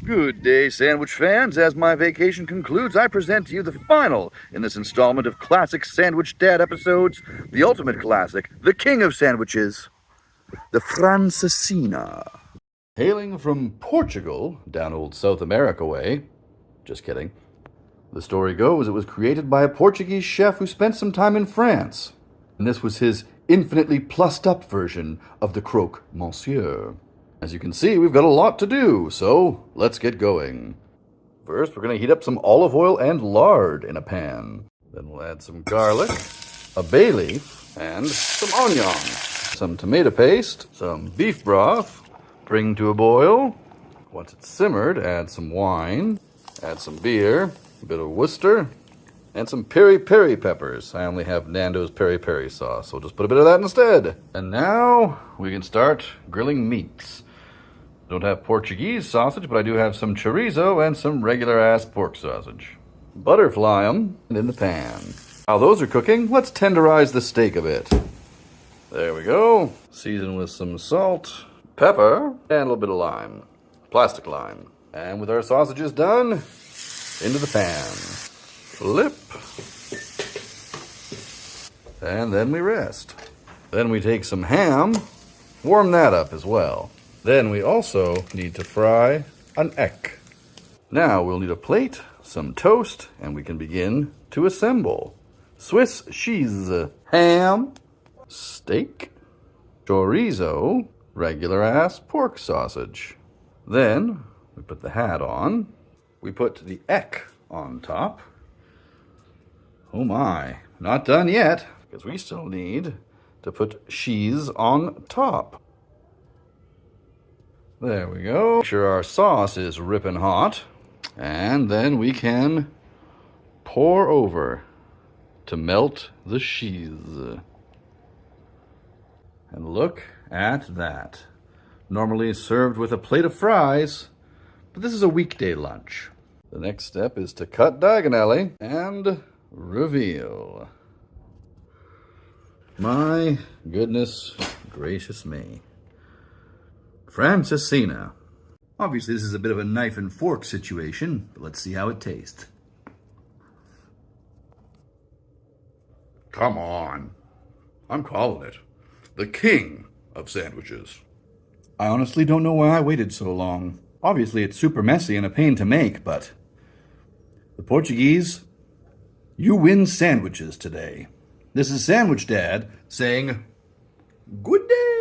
Good day, sandwich fans. As my vacation concludes, I present to you the final in this installment of classic Sandwich Dad episodes, the ultimate classic, the king of sandwiches, the Francesinha. Hailing from Portugal, down old South America way, just kidding. The story goes it was created by a Portuguese chef who spent some time in France, and this was his infinitely plussed up version of the Croque Madame. As you can see, we've got a lot to do, so let's get going. First, we're going to heat up some olive oil and lard in a pan. Then we'll add some garlic, a bay leaf, and some onion, some tomato paste, some beef broth, bring to a boil. Once it's simmered, add some wine, add some beer, a bit of Worcester, and some peri-peri peppers. I only have Nando's peri-peri sauce, so we'll just put a bit of that instead. And now we can start grilling meats. Don't have Portuguese sausage, but I do have some chorizo and some regular-ass pork sausage. Butterfly them in the pan. While those are cooking, let's tenderize the steak a bit. There we go. Season with some salt, pepper, and a little bit of lime. Plastic lime. And with our sausages done, into the pan. Flip. And then we rest. Then we take some ham, warm that up as well. Then we also need to fry an egg. Now we'll need a plate, some toast, and we can begin to assemble. Swiss cheese, ham, steak, chorizo, regular-ass pork sausage. Then we put the hat on. We put the egg on top. Oh my, not done yet, because we still need to put cheese on top. There we go. Make sure our sauce is ripping hot. And then we can pour over to melt the cheese. And look at that. Normally served with a plate of fries, but this is a weekday lunch. The next step is to cut diagonally and reveal. My goodness gracious me. Francesinha. Obviously, this is a bit of a knife and fork situation, but let's see how it tastes. Come on. I'm calling it the king of sandwiches. I honestly don't know why I waited so long. Obviously, it's super messy and a pain to make, but the Portuguese, you win sandwiches today. This is Sandwich Dad saying, good day.